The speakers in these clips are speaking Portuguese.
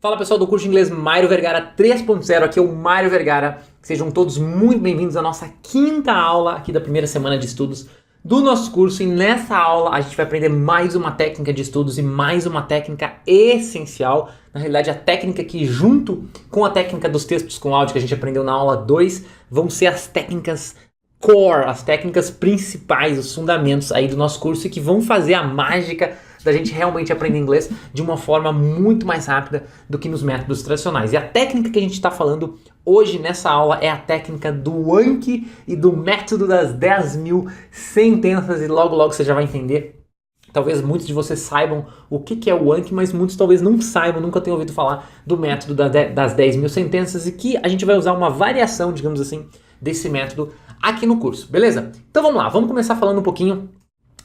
Fala pessoal do curso de inglês Mário Vergara 3.0, aqui é o Mário Vergara. Sejam todos muito bem-vindos à nossa quinta aula aqui da primeira semana de estudos do nosso curso. E nessa aula a gente vai aprender mais uma técnica de estudos e mais uma técnica essencial. Na realidade, a técnica que junto com a técnica dos textos com áudio que a gente aprendeu na aula 2, vão ser as técnicas core, as técnicas principais, os fundamentos aí do nosso curso e que vão fazer a mágica da gente realmente aprender inglês de uma forma muito mais rápida do que nos métodos tradicionais. E a técnica que a gente está falando hoje nessa aula é a técnica do Anki e do método das 10.000 sentenças, e logo logo você já vai entender. Talvez muitos de vocês saibam o que é o Anki, mas muitos talvez não saibam, nunca tenham ouvido falar do método das 10.000 sentenças, e que a gente vai usar uma variação, digamos assim, desse método aqui no curso, beleza? Então vamos lá, vamos começar falando um pouquinho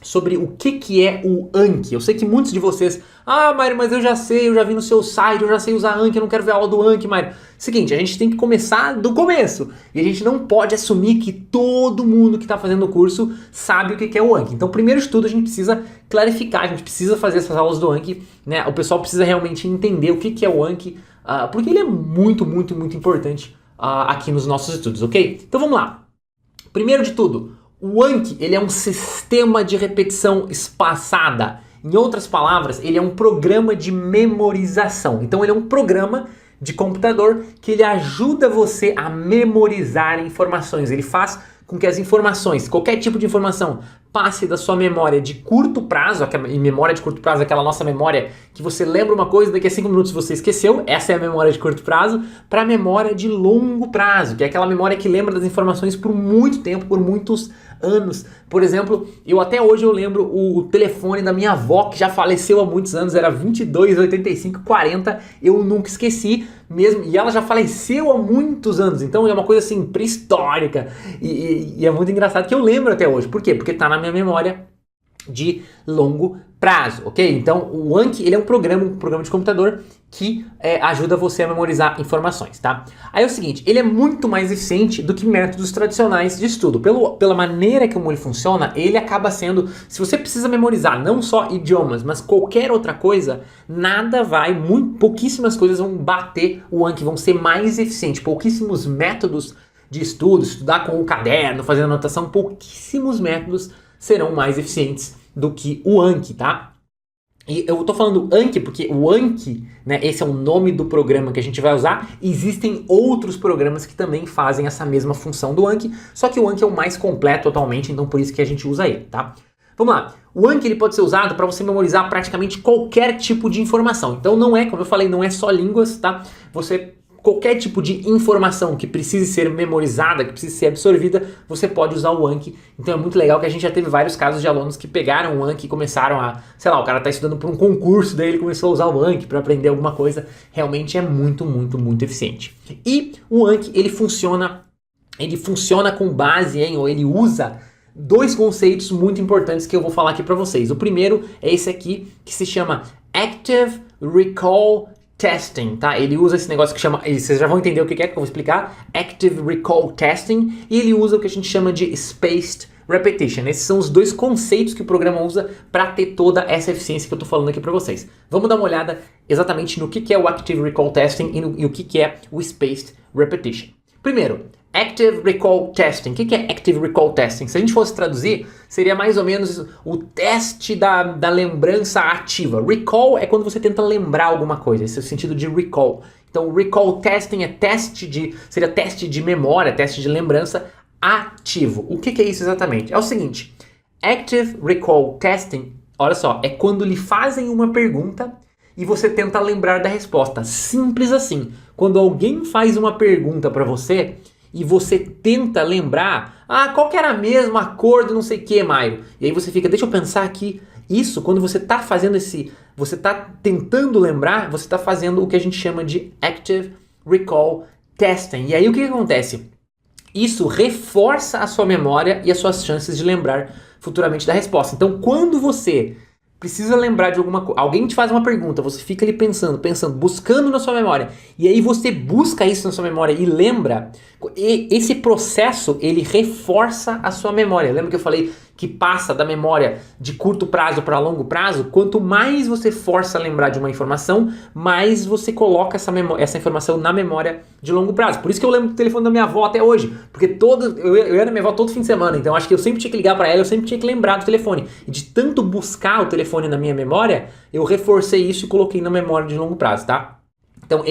sobre o que é o Anki. Eu sei que muitos de vocês, Mário, mas eu já sei, eu já vi no seu site, eu já sei usar Anki, eu não quero ver a aula do Anki, Mário. Seguinte, a gente tem que começar do começo, e a gente não pode assumir que todo mundo que está fazendo o curso sabe o que é o Anki. Então, primeiro de tudo, a gente precisa clarificar, a gente precisa fazer essas aulas do Anki, né? O pessoal precisa realmente entender o que é o Anki, porque ele é muito, muito, muito importante aqui nos nossos estudos, ok? Então vamos lá. Primeiro de tudo, o Anki, ele é um sistema de repetição espaçada. Em outras palavras, ele é um programa de memorização. Então ele é um programa de computador que ele ajuda você a memorizar informações. Ele faz com que as informações, qualquer tipo de informação, passe da sua memória de curto prazo, e memória de curto prazo é aquela nossa memória que você lembra uma coisa, daqui a 5 minutos você esqueceu, essa é a memória de curto prazo, para a memória de longo prazo, que é aquela memória que lembra das informações por muito tempo, por muitos anos. Por exemplo, até hoje eu lembro o telefone da minha avó, que já faleceu há muitos anos, era 22 85 40, eu nunca esqueci mesmo, e ela já faleceu há muitos anos, então é uma coisa assim pré-histórica, e é muito engraçado que eu lembro até hoje. Por quê? Porque tá na minha memória de longo prazo, ok? Então o Anki, ele é um programa de computador que ajuda você a memorizar informações, tá? Aí é o seguinte, ele é muito mais eficiente do que métodos tradicionais de estudo. Pela maneira como ele funciona, ele acaba sendo, se você precisa memorizar não só idiomas, mas qualquer outra coisa, pouquíssimas coisas vão bater o Anki, vão ser mais eficientes. Pouquíssimos métodos de estudo, estudar com o caderno, fazer anotação, pouquíssimos métodos serão mais eficientes do que o Anki, tá? E eu tô falando Anki porque o Anki, né, esse é o nome do programa que a gente vai usar. Existem outros programas que também fazem essa mesma função do Anki, só que o Anki é o mais completo atualmente, então por isso que a gente usa ele, tá? Vamos lá. O Anki, ele pode ser usado para você memorizar praticamente qualquer tipo de informação. Então não é, como eu falei, não é só línguas, tá? Qualquer tipo de informação que precise ser memorizada, que precise ser absorvida, você pode usar o Anki. Então é muito legal que a gente já teve vários casos de alunos que pegaram o Anki e começaram o cara está estudando para um concurso, daí ele começou a usar o Anki para aprender alguma coisa. Realmente é muito, muito, muito eficiente. E o Anki, ele funciona com base ou ele usa dois conceitos muito importantes que eu vou falar aqui para vocês. O primeiro é esse aqui, que se chama Active Recall Testing, tá? Ele usa esse negócio que chama, vocês já vão entender o que é que eu vou explicar, Active Recall Testing, e ele usa o que a gente chama de Spaced Repetition. Esses são os dois conceitos que o programa usa para ter toda essa eficiência que eu tô falando aqui para vocês. Vamos dar uma olhada exatamente no que é o Active Recall Testing e o que é o Spaced Repetition. Primeiro, Active Recall Testing. O que é Active Recall Testing? Se a gente fosse traduzir, seria mais ou menos o teste da lembrança ativa. Recall é quando você tenta lembrar alguma coisa, esse é o sentido de recall. Então, Recall Testing seria teste de memória, teste de lembrança ativo. O que é isso exatamente? É o seguinte, Active Recall Testing, olha só, é quando lhe fazem uma pergunta e você tenta lembrar da resposta. Simples assim. Quando alguém faz uma pergunta para você e você tenta lembrar, qual que era a mesma cor do não sei o que, Maio? E aí você fica, deixa eu pensar aqui. Isso, quando você está fazendo você está tentando lembrar, você está fazendo o que a gente chama de Active Recall Testing. E aí o que acontece? Isso reforça a sua memória e as suas chances de lembrar futuramente da resposta. Então, quando você precisa lembrar de alguma coisa, alguém te faz uma pergunta, você fica ali pensando, buscando na sua memória, e aí você busca isso na sua memória e lembra, e esse processo, ele reforça a sua memória. Lembra que eu falei que passa da memória de curto prazo para longo prazo, quanto mais você força a lembrar de uma informação, mais você coloca essa informação na memória de longo prazo. Por isso que eu lembro do telefone da minha avó até hoje, porque eu ia na minha avó todo fim de semana, então acho que eu sempre tinha que ligar para ela, eu sempre tinha que lembrar do telefone. E de tanto buscar o telefone na minha memória, eu reforcei isso e coloquei na memória de longo prazo, tá? Então,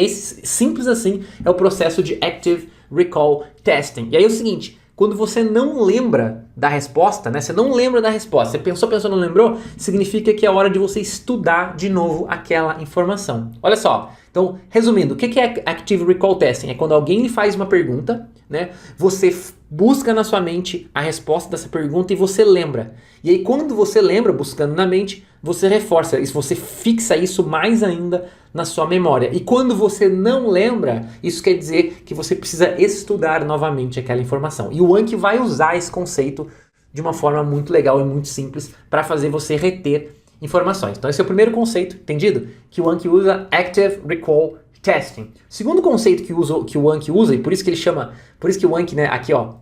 simples assim é o processo de Active Recall Testing. E aí é o seguinte, quando você não lembra da resposta, né? Você não lembra da resposta, você pensou, não lembrou, significa que é hora de você estudar de novo aquela informação. Olha só, então, resumindo, o que é Active Recall Testing? É quando alguém lhe faz uma pergunta, né? Você busca na sua mente a resposta dessa pergunta e você lembra. E aí, quando você lembra, buscando na mente, você reforça isso, você fixa isso mais ainda na sua memória. E quando você não lembra, isso quer dizer que você precisa estudar novamente aquela informação. E o Anki vai usar esse conceito de uma forma muito legal e muito simples para fazer você reter informações. Então esse é o primeiro conceito, entendido? Que o Anki usa Active Recall Testing. O segundo conceito que o Anki usa, e por isso que o Anki, né, aqui ó,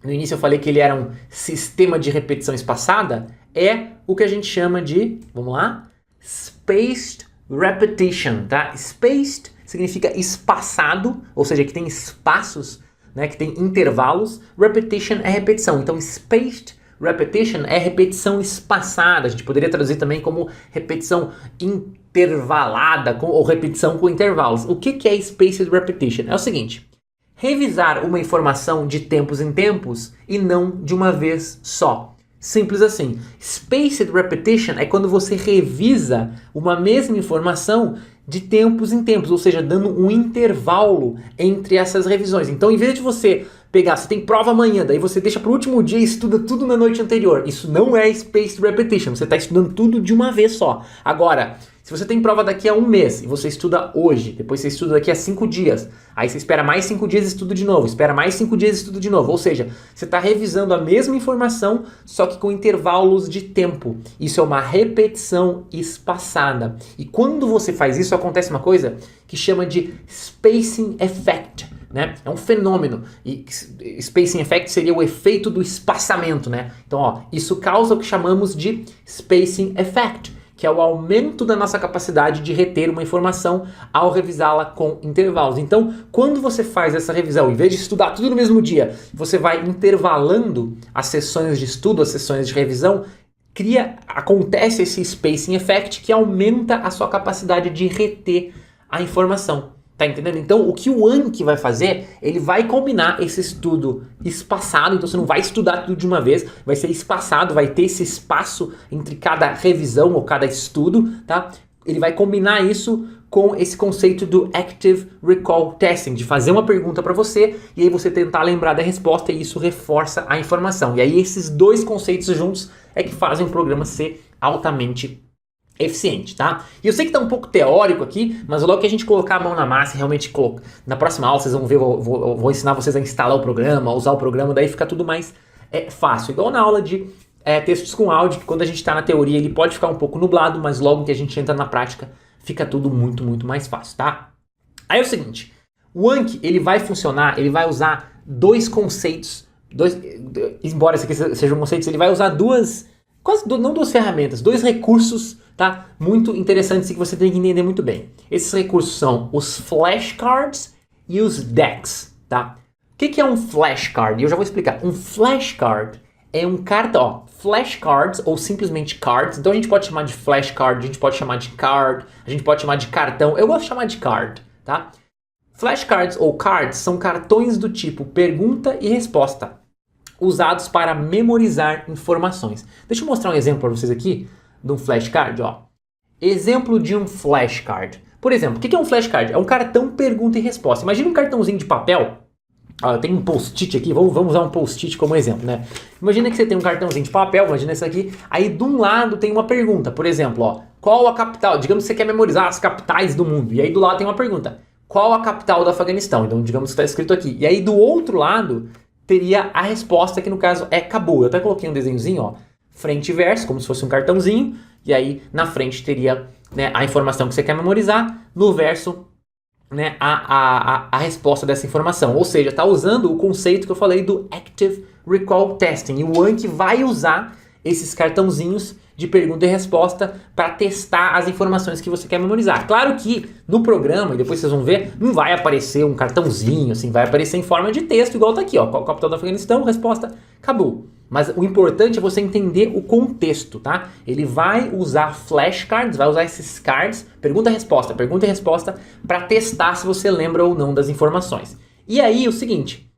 no início eu falei que ele era um sistema de repetição espaçada, é o que a gente chama de, vamos lá, Spaced Repetition, tá? Spaced significa espaçado, ou seja, que tem espaços, né, que tem intervalos. Repetition é repetição, então Spaced Repetition é repetição espaçada. A gente poderia traduzir também como repetição intervalada ou repetição com intervalos. O que é Spaced Repetition? É o seguinte, revisar uma informação de tempos em tempos e não de uma vez só. Simples assim. Spaced repetition é quando você revisa uma mesma informação de tempos em tempos, ou seja, dando um intervalo entre essas revisões. Então, em vez de você pegar, você tem prova amanhã, daí você deixa para o último dia e estuda tudo na noite anterior. Isso não é spaced repetition, você está estudando tudo de uma vez só. Agora, se você tem prova daqui a um mês e você estuda hoje, depois você estuda daqui a 5 dias, aí você espera mais 5 dias e estuda de novo, espera mais 5 dias e estuda de novo. Ou seja, você está revisando a mesma informação, só que com intervalos de tempo. Isso é uma repetição espaçada. E quando você faz isso, acontece uma coisa que chama de spacing effect. Né? É um fenômeno. E spacing effect seria o efeito do espaçamento. Né? Então, ó, isso causa o que chamamos de spacing effect, que é o aumento da nossa capacidade de reter uma informação ao revisá-la com intervalos. Então, quando você faz essa revisão, em vez de estudar tudo no mesmo dia, você vai intervalando as sessões de estudo, as sessões de revisão, acontece esse spacing effect que aumenta a sua capacidade de reter a informação. Tá entendendo? Então, o que o Anki vai fazer, ele vai combinar esse estudo espaçado, então você não vai estudar tudo de uma vez, vai ser espaçado, vai ter esse espaço entre cada revisão ou cada estudo, tá? Ele vai combinar isso com esse conceito do Active Recall Testing, de fazer uma pergunta para você e aí você tentar lembrar da resposta e isso reforça a informação. E aí esses dois conceitos juntos é que fazem o programa ser altamente eficiente, tá? E eu sei que tá um pouco teórico aqui, mas logo que a gente colocar a mão na massa e realmente na próxima aula vocês vão ver, eu vou ensinar vocês a instalar o programa, a usar o programa, daí fica tudo mais fácil. Igual na aula de textos com áudio, que quando a gente está na teoria ele pode ficar um pouco nublado, mas logo que a gente entra na prática fica tudo muito, muito mais fácil, tá? Aí é o seguinte, o Anki, ele vai funcionar, ele vai usar dois conceitos, embora esse aqui sejam conceitos, ele vai usar não duas ferramentas, dois recursos, tá? Muito interessantes e que você tem que entender muito bem. Esses recursos são os flashcards e os decks, tá? O que é um flashcard? Eu já vou explicar. Um flashcard é um cartão, flashcards ou simplesmente cards. Então a gente pode chamar de flashcard, a gente pode chamar de card, a gente pode chamar de cartão. Eu gosto de chamar de card, tá? Flashcards ou cards são cartões do tipo pergunta e resposta, usados para memorizar informações. Deixa eu mostrar um exemplo para vocês aqui de um flashcard, ó. Exemplo de um flashcard. Por exemplo, o que é um flashcard? É um cartão pergunta e resposta. Imagina um cartãozinho de papel. Ó, eu tenho um post-it aqui, vamos usar um post-it como exemplo, né? Imagina que você tem um cartãozinho de papel, imagina isso aqui. Aí de um lado tem uma pergunta, por exemplo, ó, qual a capital? Digamos que você quer memorizar as capitais do mundo. E aí do lado tem uma pergunta, qual a capital do Afeganistão? Então digamos que está escrito aqui. E aí do outro lado teria a resposta, que no caso é Cabul. Eu até coloquei um desenhozinho, ó, frente e verso, como se fosse um cartãozinho, e aí na frente teria, né, a informação que você quer memorizar, no verso, né, a resposta dessa informação. Ou seja, está usando o conceito que eu falei do Active Recall Testing. E o Anki vai usar esses cartãozinhos de pergunta e resposta para testar as informações que você quer memorizar. Claro que no programa, e depois vocês vão ver, não vai aparecer um cartãozinho, assim, vai aparecer em forma de texto, igual tá aqui, ó, capital do Afeganistão, resposta, acabou. Mas o importante é você entender o contexto, tá? Ele vai usar flashcards, vai usar esses cards, pergunta e resposta, para testar se você lembra ou não das informações. E aí, o seguinte,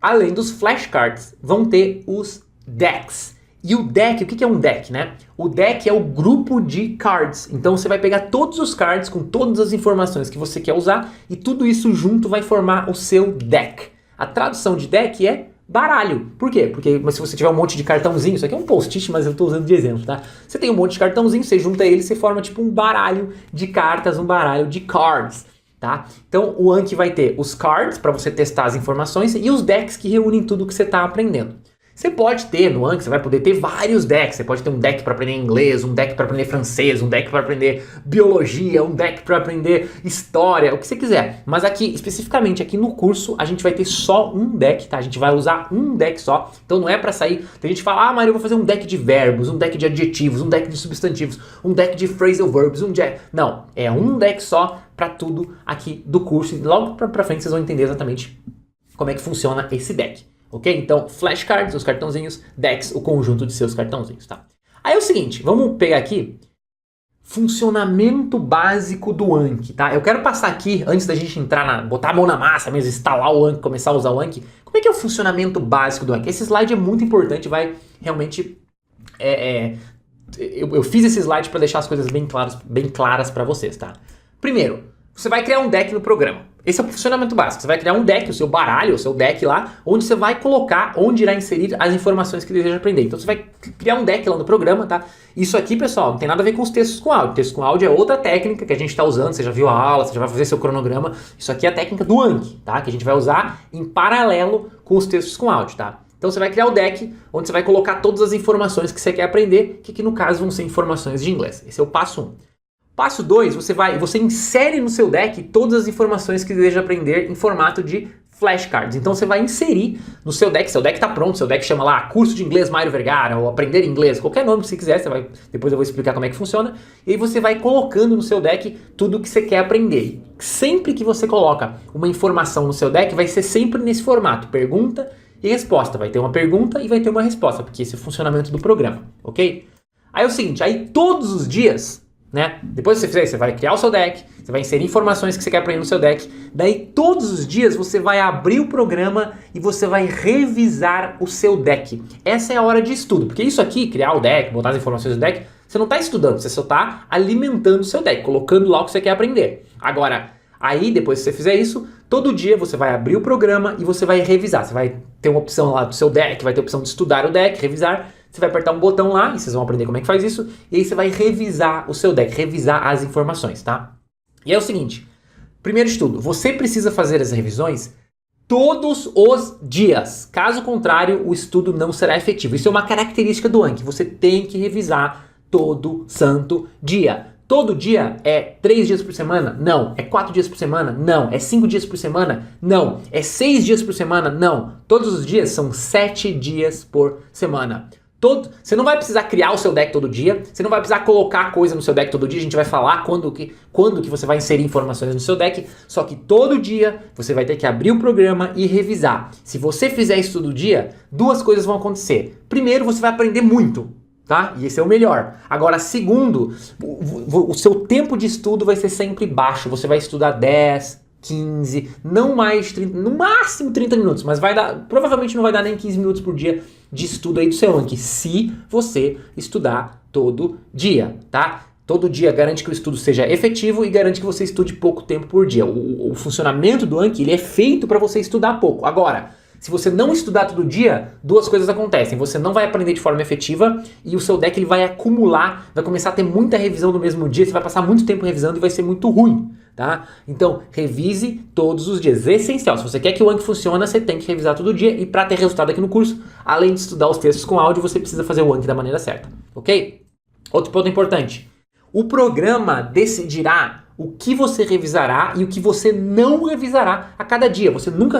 além dos flashcards, vão ter os decks. E o deck, o que é um deck, né? O deck é o grupo de cards. Então você vai pegar todos os cards com todas as informações que você quer usar e tudo isso junto vai formar o seu deck. A tradução de deck é baralho. Por quê? Porque se você tiver um monte de cartãozinho, isso aqui é um post-it, mas eu estou usando de exemplo, tá? Você tem um monte de cartãozinho, você junta eles, você forma tipo um baralho de cartas, um baralho de cards. Tá? Então o Anki vai ter os cards para você testar as informações e os decks que reúnem tudo que você está aprendendo. Você pode ter no Anki, você vai poder ter vários decks. Você pode ter um deck para aprender inglês, um deck para aprender francês, um deck para aprender biologia, um deck para aprender história, o que você quiser. Mas aqui, especificamente aqui no curso, a gente vai ter só um deck, tá? A gente vai usar um deck só. Então não é para sair. Tem gente que fala, Mário, eu vou fazer um deck de verbos, um deck de adjetivos, um deck de substantivos, um deck de phrasal verbs, Não, é um deck só para tudo aqui do curso. E logo para frente vocês vão entender exatamente como é que funciona esse deck. Ok? Então, flashcards, os cartãozinhos, decks, o conjunto de seus cartãozinhos, tá? Aí é o seguinte, vamos pegar aqui funcionamento básico do Anki, tá? Eu quero passar aqui, antes da gente entrar botar a mão na massa mesmo, instalar o Anki, começar a usar o Anki, como é que é o funcionamento básico do Anki? Esse slide é muito importante, vai realmente... Eu fiz esse slide para deixar as coisas bem claras para vocês, tá? Primeiro, você vai criar um deck no programa. Esse é o funcionamento básico. Você vai criar um deck, o seu baralho, o seu deck lá, onde você vai colocar, onde irá inserir as informações que deseja aprender. Então você vai criar um deck lá no programa, tá? Isso aqui, pessoal, não tem nada a ver com os textos com áudio. Texto com áudio é outra técnica que a gente está usando. Você já viu a aula, você já vai fazer seu cronograma. Isso aqui é a técnica do Anki, tá? Que a gente vai usar em paralelo com os textos com áudio, tá? Então você vai criar o deck, onde você vai colocar todas as informações que você quer aprender, que aqui no caso vão ser informações de inglês. Esse é o passo 1. Passo 2, você insere no seu deck todas as informações que deseja aprender em formato de flashcards. Então você vai inserir no seu deck está pronto, seu deck chama lá Curso de Inglês Mário Vergara, ou Aprender Inglês, qualquer nome que você quiser, depois eu vou explicar como é que funciona. E aí você vai colocando no seu deck tudo o que você quer aprender. Sempre que você coloca uma informação no seu deck, vai ser sempre nesse formato, pergunta e resposta. Vai ter uma pergunta e vai ter uma resposta, porque esse é o funcionamento do programa, ok? Aí é o seguinte, aí todos os dias... né? Depois que você fizer isso, você vai criar o seu deck, você vai inserir informações que você quer aprender no seu deck, daí todos os dias você vai abrir o programa e você vai revisar o seu deck. Essa é a hora de estudo, porque isso aqui, criar o deck, botar as informações do deck, você não está estudando, você só está alimentando o seu deck, colocando lá o que você quer aprender. Agora, aí depois que você fizer isso, todo dia você vai abrir o programa e você vai revisar. Você vai ter uma opção lá do seu deck, vai ter a opção de estudar o deck, revisar. Você vai apertar um botão lá e vocês vão aprender como é que faz isso. E aí você vai revisar o seu deck, revisar as informações, tá? E é o seguinte, primeiro de tudo, você precisa fazer as revisões todos os dias. Caso contrário, o estudo não será efetivo. Isso é uma característica do Anki. Você tem que revisar todo santo dia. Todo dia é 3 dias por semana? Não. É 4 dias por semana? Não. É 5 dias por semana? Não. É 6 dias por semana? Não. Todos os dias são 7 dias por semana. Você não vai precisar criar o seu deck todo dia, você não vai precisar colocar coisa no seu deck todo dia, a gente vai falar quando que você vai inserir informações no seu deck, só que todo dia você vai ter que abrir o programa e revisar. Se você fizer isso todo dia, duas coisas vão acontecer. Primeiro, você vai aprender muito, tá? E esse é o melhor. Agora, segundo, o seu tempo de estudo vai ser sempre baixo, você vai estudar 10, 15, não mais 30, no máximo 30 minutos, mas provavelmente não vai dar nem 15 minutos por dia de estudo aí do seu Anki, se você estudar todo dia, tá? Todo dia garante que o estudo seja efetivo e garante que você estude pouco tempo por dia. O funcionamento do Anki, ele é feito para você estudar pouco. Agora, se você não estudar todo dia, duas coisas acontecem. Você não vai aprender de forma efetiva e o seu deck ele vai acumular, vai começar a ter muita revisão no mesmo dia, você vai passar muito tempo revisando e vai ser muito ruim, tá? Então, revise todos os dias. Essencial. Se você quer que o Anki funcione, você tem que revisar todo dia e para ter resultado aqui no curso, além de estudar os textos com áudio, você precisa fazer o Anki da maneira certa, ok? Outro ponto importante. O programa decidirá o que você revisará e o que você não revisará a cada dia. Você nunca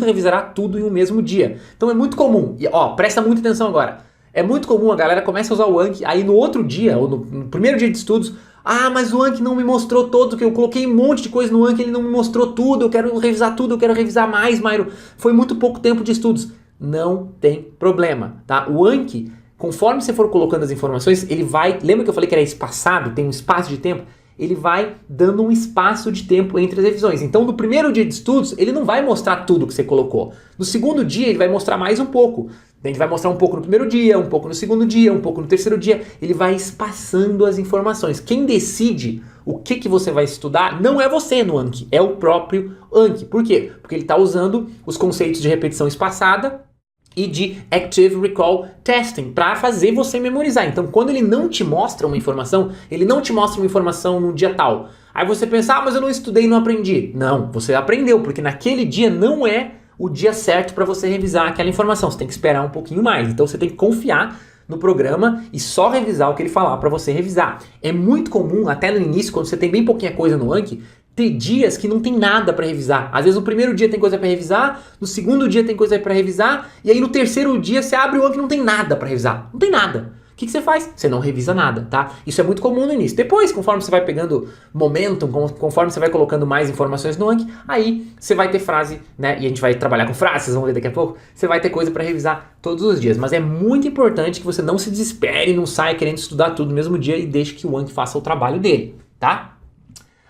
revisará tudo em um mesmo dia. Então é muito comum, e presta muita atenção agora, é muito comum a galera começa a usar o Anki, aí no outro dia, ou no primeiro dia de estudos, mas o Anki não me mostrou todo, que eu coloquei um monte de coisa no Anki, ele não me mostrou tudo, eu quero revisar tudo, eu quero revisar mais, Mairo, foi muito pouco tempo de estudos. Não tem problema, tá? O Anki, conforme você for colocando as informações, ele vai, lembra que eu falei que era espaçado, tem um espaço de tempo? Ele vai dando um espaço de tempo entre as revisões. Então, no primeiro dia de estudos, ele não vai mostrar tudo que você colocou. No segundo dia, ele vai mostrar mais um pouco. Ele vai mostrar um pouco no primeiro dia, um pouco no segundo dia, um pouco no terceiro dia. Ele vai espaçando as informações. Quem decide o que você vai estudar não é você no Anki, é o próprio Anki. Por quê? Porque ele está usando os conceitos de repetição espaçada e de Active Recall Testing para fazer você memorizar. Então, quando ele não te mostra uma informação, ele não te mostra uma informação no dia tal. Aí você pensa, mas eu não estudei e não aprendi. Não, você aprendeu, porque naquele dia não é o dia certo para você revisar aquela informação. Você tem que esperar um pouquinho mais. Então, você tem que confiar no programa e só revisar o que ele falar para você revisar. É muito comum, até no início, quando você tem bem pouquinha coisa no Anki, ter dias que não tem nada para revisar. Às vezes no primeiro dia tem coisa para revisar, no segundo dia tem coisa para revisar, e aí no terceiro dia você abre o Anki e não tem nada para revisar. Não tem nada. O que você faz? Você não revisa nada, tá? Isso é muito comum no início. Depois, conforme você vai pegando momentum, conforme você vai colocando mais informações no Anki, aí você vai ter frase, né? E a gente vai trabalhar com frases, vocês vão ver daqui a pouco. Você vai ter coisa para revisar todos os dias. Mas é muito importante que você não se desespere, não saia querendo estudar tudo no mesmo dia e deixe que o Anki faça o trabalho dele, tá?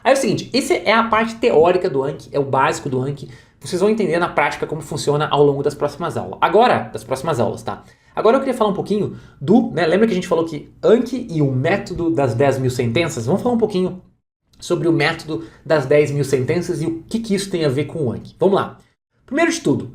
Aí é o seguinte, essa é a parte teórica do Anki, é o básico do Anki. Vocês vão entender na prática como funciona ao longo das próximas aulas. Das próximas aulas, tá? Agora eu queria falar um pouquinho lembra que a gente falou que Anki e o método das 10.000 sentenças? Vamos falar um pouquinho sobre o método das 10.000 sentenças e o que isso tem a ver com o Anki. Vamos lá. Primeiro de tudo,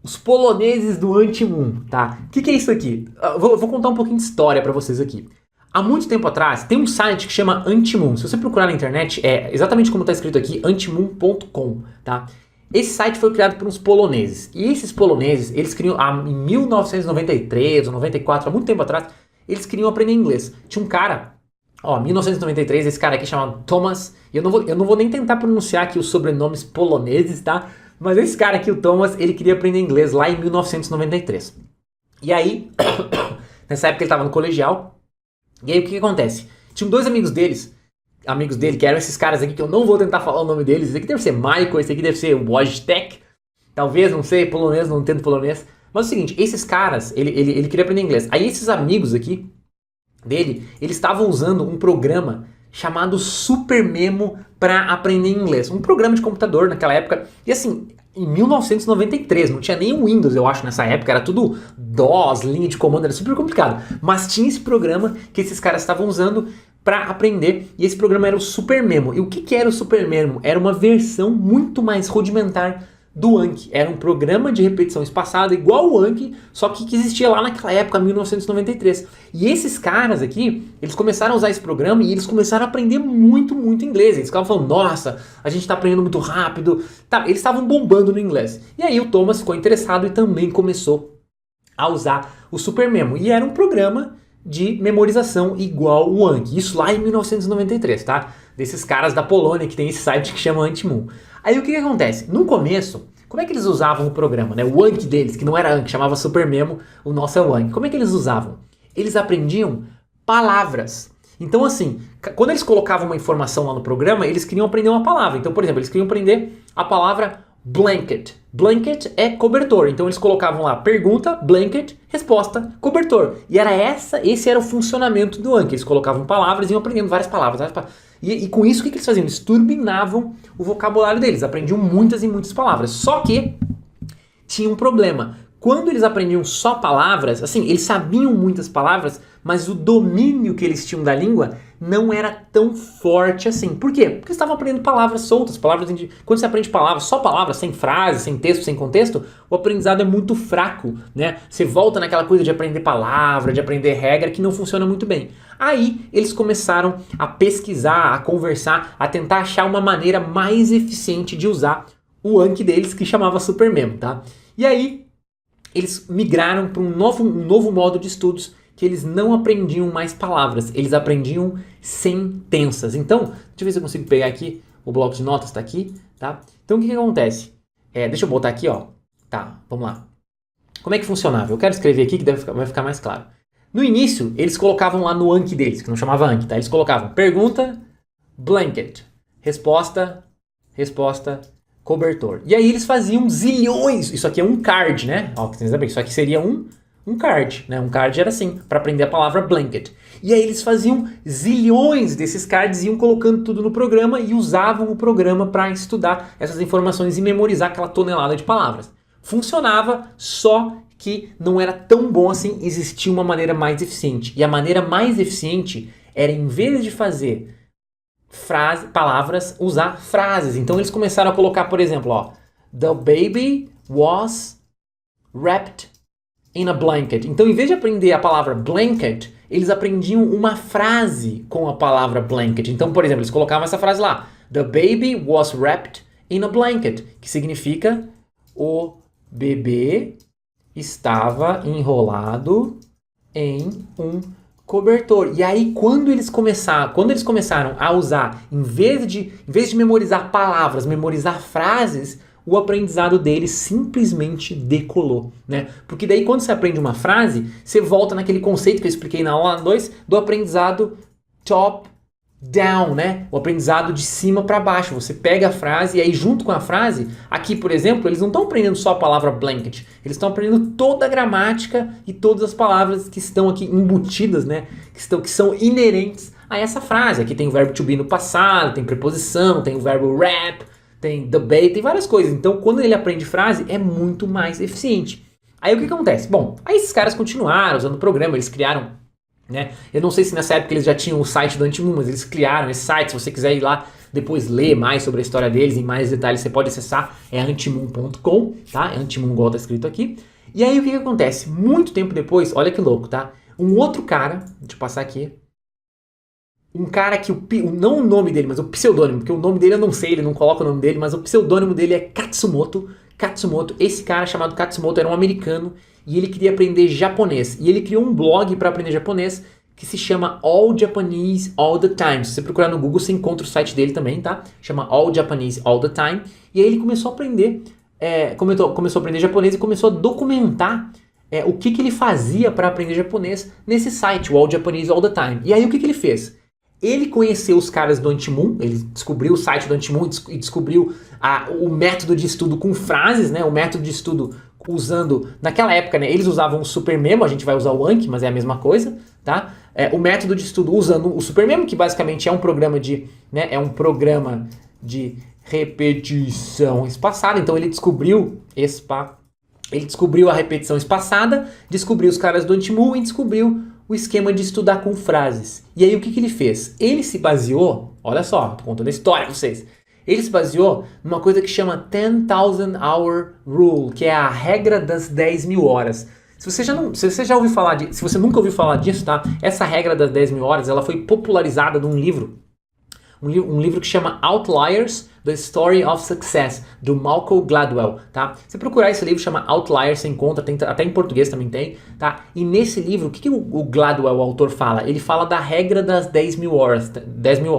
os poloneses do Anti-Moon, tá? O que é isso aqui? Vou contar um pouquinho de história para vocês aqui. Há muito tempo atrás, tem um site que chama Anti-Moon. Se você procurar na internet, é exatamente como está escrito aqui, antimoon.com, tá? Esse site foi criado por uns poloneses. E esses poloneses, eles queriam, em 1993 ou 94, há muito tempo atrás, eles queriam aprender inglês. Tinha um cara, 1993, esse cara aqui chamado Thomas, e eu não vou nem tentar pronunciar aqui os sobrenomes poloneses, tá? Mas esse cara aqui, o Thomas, ele queria aprender inglês lá em 1993. E aí, nessa época ele estava no colegial. E aí o que acontece? Tinham dois amigos dele, que eram esses caras aqui, que eu não vou tentar falar o nome deles. Esse aqui deve ser Michael, esse aqui deve ser Wojtek. Talvez, não sei, polonês, não entendo polonês. Mas é o seguinte, esses caras, ele queria aprender inglês. Aí esses amigos aqui dele, eles estavam usando um programa chamado Super Memo para aprender inglês. Um programa de computador naquela época. E assim, em 1993, não tinha nem o Windows, eu acho, nessa época. Era tudo DOS, linha de comando, era super complicado. Mas tinha esse programa que esses caras estavam usando para aprender. E esse programa era o Super Memo. E o que era o Super Memo? Era uma versão muito mais rudimentar do Anki. Era um programa de repetição espaçada igual o Anki, só que existia lá naquela época, 1993. E esses caras aqui, eles começaram a usar esse programa e eles começaram a aprender muito, muito inglês. Eles ficavam falando, nossa, a gente está aprendendo muito rápido. Tá, eles estavam bombando no inglês. E aí o Thomas ficou interessado e também começou a usar o Super Memo. E era um programa de memorização igual o Anki. Isso lá em 1993, tá? Desses caras da Polônia que tem esse site que chama Anti-Moon. Aí o que acontece? No começo, como é que eles usavam o programa, né? O Anki deles, que não era Anki, chamava Super Memo, o nosso é o Anki. Como é que eles usavam? Eles aprendiam palavras. Então assim, quando eles colocavam uma informação lá no programa, eles queriam aprender uma palavra. Então, por exemplo, eles queriam aprender a palavra blanket. Blanket é cobertor. Então eles colocavam lá pergunta, blanket, resposta, cobertor. E esse era o funcionamento do Anki. Eles colocavam palavras e iam aprendendo várias palavras. E com isso, o que eles faziam? Eles turbinavam o vocabulário deles, aprendiam muitas e muitas palavras. Só que tinha um problema. Quando eles aprendiam só palavras, assim, eles sabiam muitas palavras, mas o domínio que eles tinham da língua não era tão forte assim. Por quê? Porque eles estavam aprendendo palavras soltas, quando você aprende palavras, só palavras, sem frase, sem texto, sem contexto, o aprendizado é muito fraco, né? Você volta naquela coisa de aprender palavra, de aprender regra, que não funciona muito bem. Aí eles começaram a pesquisar, a conversar, a tentar achar uma maneira mais eficiente de usar o Anki deles, que chamava Super Memo, tá? E aí eles migraram para um novo modo de estudos, que eles não aprendiam mais palavras, eles aprendiam sentenças. Então, deixa eu ver se eu consigo pegar aqui, o bloco de notas está aqui, tá? Então, o que acontece? Deixa eu botar aqui, ó. Tá, vamos lá. Como é que funcionava? Eu quero escrever aqui que vai ficar mais claro. No início, eles colocavam lá no Anki deles, que não chamava Anki, tá? Eles colocavam pergunta, blanket, resposta, cobertor. E aí eles faziam zilhões. Isso aqui é um card, né? Ó, isso aqui seria um card, né? Um card era assim, para aprender a palavra blanket. E aí eles faziam zilhões desses cards, iam colocando tudo no programa e usavam o programa para estudar essas informações e memorizar aquela tonelada de palavras. Funcionava, só que não era tão bom assim, existia uma maneira mais eficiente. E a maneira mais eficiente era, em vez de fazer palavras, usar frases. Então eles começaram a colocar, por exemplo, ó, the baby was wrapped in a blanket. Então, em vez de aprender a palavra blanket, eles aprendiam uma frase com a palavra blanket. Então, por exemplo, eles colocavam essa frase lá, the baby was wrapped in a blanket, que significa o bebê estava enrolado em um cobertor. E aí, quando eles começaram a usar, em vez de memorizar palavras, memorizar frases, o aprendizado deles simplesmente decolou, né? Porque daí, quando você aprende uma frase, você volta naquele conceito que eu expliquei na aula 2 do aprendizado top down, né? O aprendizado de cima para baixo. Você pega a frase e aí, junto com a frase, aqui, por exemplo, eles não estão aprendendo só a palavra blanket, eles estão aprendendo toda a gramática e todas as palavras que estão aqui embutidas, né? Que são inerentes a essa frase. Aqui tem o verbo to be no passado, tem preposição, tem o verbo wrap, tem the baby, tem várias coisas. Então, quando ele aprende frase, é muito mais eficiente. Aí, o que acontece? Bom, aí esses caras continuaram usando o programa, eles criaram, né? Eu não sei se nessa época eles já tinham o site do Antimun, mas eles criaram esse site. Se você quiser ir lá depois ler mais sobre a história deles, em mais detalhes, você pode acessar, é antimun.com, tá? É Antimun igual tá escrito aqui. E aí o que acontece? Muito tempo depois, olha que louco, tá? Um outro cara, deixa eu passar aqui, um cara que, não o nome dele, mas o pseudônimo, porque o nome dele eu não sei, ele não coloca o nome dele, mas o pseudônimo dele é Katsumoto. Esse cara chamado Katsumoto era um americano e ele queria aprender japonês. E ele criou um blog para aprender japonês que se chama All Japanese All the Time. Se você procurar no Google, você encontra o site dele também, tá? Chama All Japanese All the Time. E aí ele começou a aprender, começou a aprender japonês e começou a documentar o que ele fazia para aprender japonês nesse site, o All Japanese All the Time. E aí o que ele fez? Ele conheceu os caras do Antimun, ele descobriu o site do Antimun e descobriu o método de estudo com frases, né? O método de estudo usando, naquela época, né? Eles usavam o SuperMemo, a gente vai usar o Anki, mas é a mesma coisa, tá? O método de estudo usando o SuperMemo, que basicamente é um programa de repetição espaçada. Então ele descobriu a repetição espaçada, descobriu os caras do Antimun e descobriu o esquema de estudar com frases. E aí o que ele fez? Ele se baseou, olha só, tô contando a história pra vocês. Ele se baseou numa coisa que chama 10,000 Hour Rule, que é a regra das 10.000 horas. Se você nunca ouviu falar disso, tá? Essa regra das 10.000 horas, ela foi popularizada num livro. Um livro que chama Outliers, The Story of Success, do Malcolm Gladwell, tá? Se procurar esse livro, chama Outliers, você encontra, até em português também tem, tá? E nesse livro, o que o Gladwell, o autor, fala? Ele fala da regra das 10.000 horas, 10,000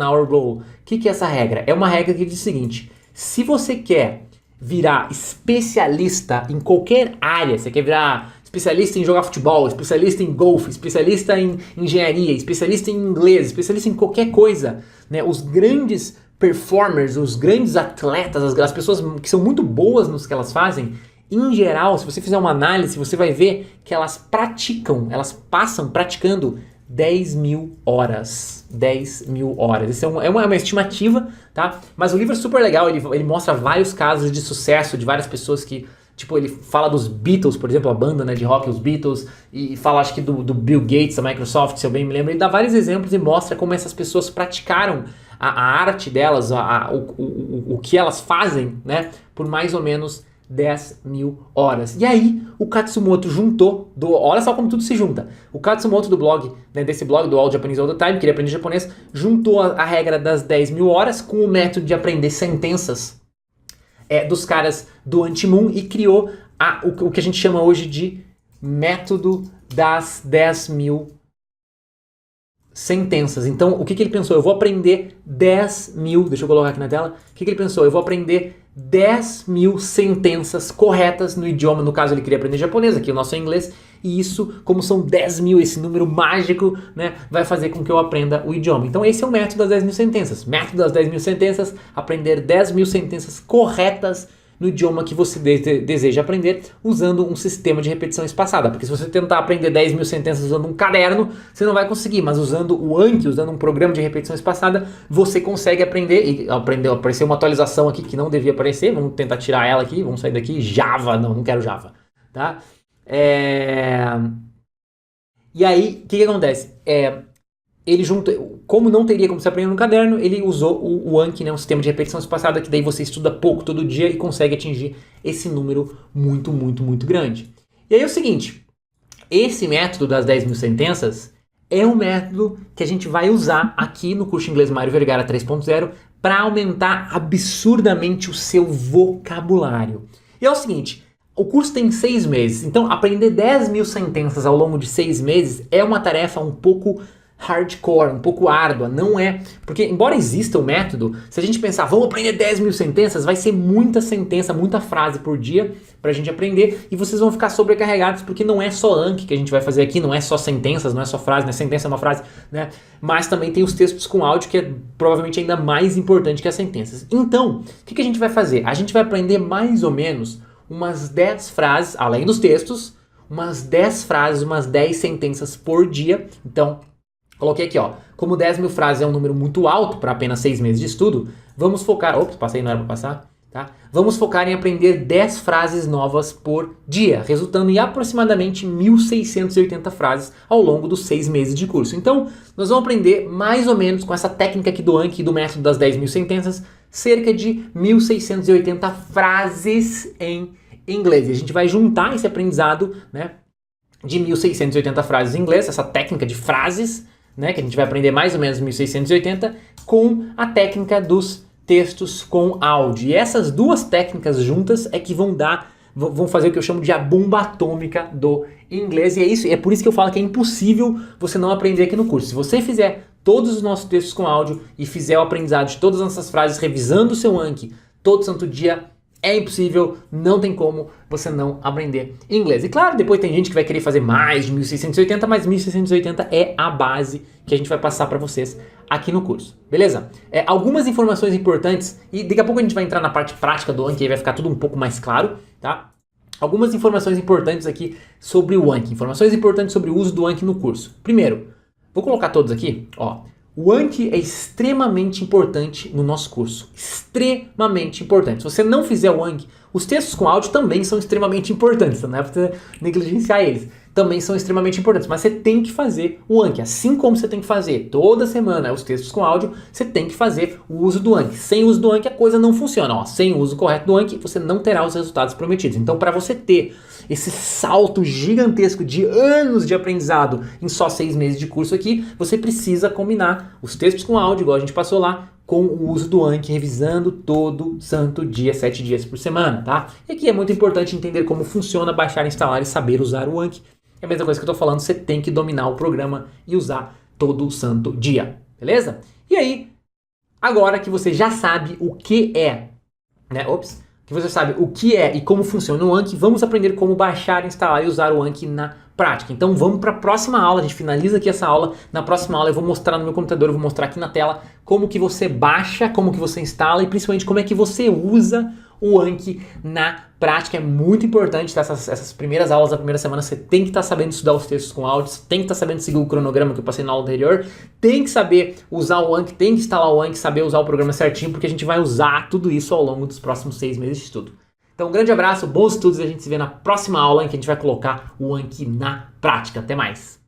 Hour Rule. O que é essa regra? É uma regra que diz o seguinte: se você quer virar especialista em qualquer área, você quer virar especialista em jogar futebol, especialista em golfe, especialista em engenharia, especialista em inglês, especialista em qualquer coisa, né? Os grandes performers, os grandes atletas, as pessoas que são muito boas nos que elas fazem, em geral, se você fizer uma análise, você vai ver que elas passam praticando 10.000 horas. 10.000 horas. Isso é uma estimativa, tá? Mas o livro é super legal, ele mostra vários casos de sucesso de várias pessoas que, tipo, ele fala dos Beatles, por exemplo, a banda, né, de rock, os Beatles, e fala, acho que do Bill Gates, da Microsoft, se eu bem me lembro. Ele dá vários exemplos e mostra como essas pessoas praticaram a arte delas, o que elas fazem, né, por mais ou menos 10.000 horas. E aí, o Katsumoto juntou, olha só como tudo se junta. O Katsumoto do blog, né, desse blog do All Japanese All the Time, que ele aprende japonês, juntou a regra das 10.000 horas com o método de aprender sentenças dos caras do Antimun e criou o que a gente chama hoje de método das 10.000 sentenças. Então, o que ele pensou? Eu vou aprender 10.000, deixa eu colocar aqui na tela. O que ele pensou? Eu vou aprender 10.000 sentenças corretas no idioma. No caso, ele queria aprender japonês, aqui o nosso é inglês. E isso, como são 10.000, esse número mágico, né, vai fazer com que eu aprenda o idioma. Então, esse é o método das 10.000 sentenças. Método das 10.000 sentenças, aprender 10.000 sentenças corretas no idioma que você deseja aprender, usando um sistema de repetição espaçada. Porque se você tentar aprender 10.000 sentenças usando um caderno, você não vai conseguir. Mas usando o Anki, usando um programa de repetição espaçada, você consegue aprender. E apareceu uma atualização aqui que não devia aparecer. Vamos tentar tirar ela aqui. Vamos sair daqui. Java. Não quero Java. Tá? E aí, o que acontece? Ele como não teria como você aprender no caderno, ele usou o Anki, né, um sistema de repetição espaçada, que daí você estuda pouco todo dia e consegue atingir esse número muito, muito, muito grande. E aí é o seguinte, esse método das 10.000 sentenças é um método que a gente vai usar aqui no curso Inglês Mário Vergara 3.0 para aumentar absurdamente o seu vocabulário. E é o seguinte, o curso tem 6 meses, então aprender 10.000 sentenças ao longo de 6 meses é uma tarefa um pouco hardcore, um pouco árdua, não é? Porque embora exista o método, se a gente pensar, vamos aprender 10.000 sentenças, vai ser muita sentença, muita frase por dia pra gente aprender e vocês vão ficar sobrecarregados porque não é só Anki que a gente vai fazer aqui, não é só sentenças, não é só frase, né? Sentença é uma frase, né? Mas também tem os textos com áudio que é provavelmente ainda mais importante que as sentenças. Então, o que a gente vai fazer? A gente vai aprender mais ou menos umas 10 frases, além dos textos, umas 10 frases, umas 10 sentenças por dia. Então, coloquei aqui, ó, como 10.000 frases é um número muito alto para apenas 6 meses de estudo, vamos focar... Ops, passei, não era para passar, tá? Vamos focar em aprender 10 frases novas por dia, resultando em aproximadamente 1.680 frases ao longo dos 6 meses de curso. Então, nós vamos aprender mais ou menos com essa técnica aqui do Anki, do método das 10.000 sentenças, cerca de 1.680 frases em inglês. E a gente vai juntar esse aprendizado, né, de 1.680 frases em inglês, essa técnica de frases, né, que a gente vai aprender mais ou menos 1.680, com a técnica dos textos com áudio. E essas duas técnicas juntas é que vão fazer o que eu chamo de a bomba atômica do inglês. E é isso, é por isso que eu falo que é impossível você não aprender aqui no curso. Se você fizer todos os nossos textos com áudio e fizer o aprendizado de todas essas frases revisando o seu Anki todo santo dia, é impossível, não tem como você não aprender inglês. E claro, depois tem gente que vai querer fazer mais de 1.680, mas 1.680 é a base que a gente vai passar para vocês aqui no curso, beleza? Algumas informações importantes, e daqui a pouco a gente vai entrar na parte prática do Anki, aí vai ficar tudo um pouco mais claro, tá? Algumas informações importantes aqui sobre o Anki, informações importantes sobre o uso do Anki no curso. Primeiro, vou colocar todos aqui, ó. O Anki é extremamente importante no nosso curso, extremamente importante. Se você não fizer o Anki, os textos com áudio também são extremamente importantes, não é para você negligenciar eles. Também são extremamente importantes, mas você tem que fazer o Anki, assim como você tem que fazer toda semana os textos com áudio, você tem que fazer o uso do Anki. Sem o uso do Anki a coisa não funciona, ó. Sem o uso correto do Anki você não terá os resultados prometidos. Então, para você ter esse salto gigantesco de anos de aprendizado em só 6 meses de curso aqui, você precisa combinar os textos com áudio, igual a gente passou lá, com o uso do Anki, revisando todo santo dia, 7 dias por semana, tá? E aqui é muito importante entender como funciona, baixar, instalar e saber usar o Anki. É a mesma coisa que eu tô falando, você tem que dominar o programa e usar todo santo dia, beleza? E aí, agora que você já sabe o que é, né? Que você sabe o que é e como funciona o Anki, vamos aprender como baixar, instalar e usar o Anki na prática. Então vamos para a próxima aula, a gente finaliza aqui essa aula. Na próxima aula eu vou mostrar no meu computador, eu vou mostrar aqui na tela como que você baixa, como que você instala e principalmente como é que você usa o Anki na prática. É muito importante, tá? Essas primeiras aulas da primeira semana você tem que estar sabendo estudar os textos com áudio, você tem que estar sabendo seguir o cronograma que eu passei na aula anterior, tem que saber usar o Anki, tem que instalar o Anki, saber usar o programa certinho, porque a gente vai usar tudo isso ao longo dos próximos 6 meses de estudo. Então um grande abraço, bons estudos e a gente se vê na próxima aula em que a gente vai colocar o Anki na prática. Até mais!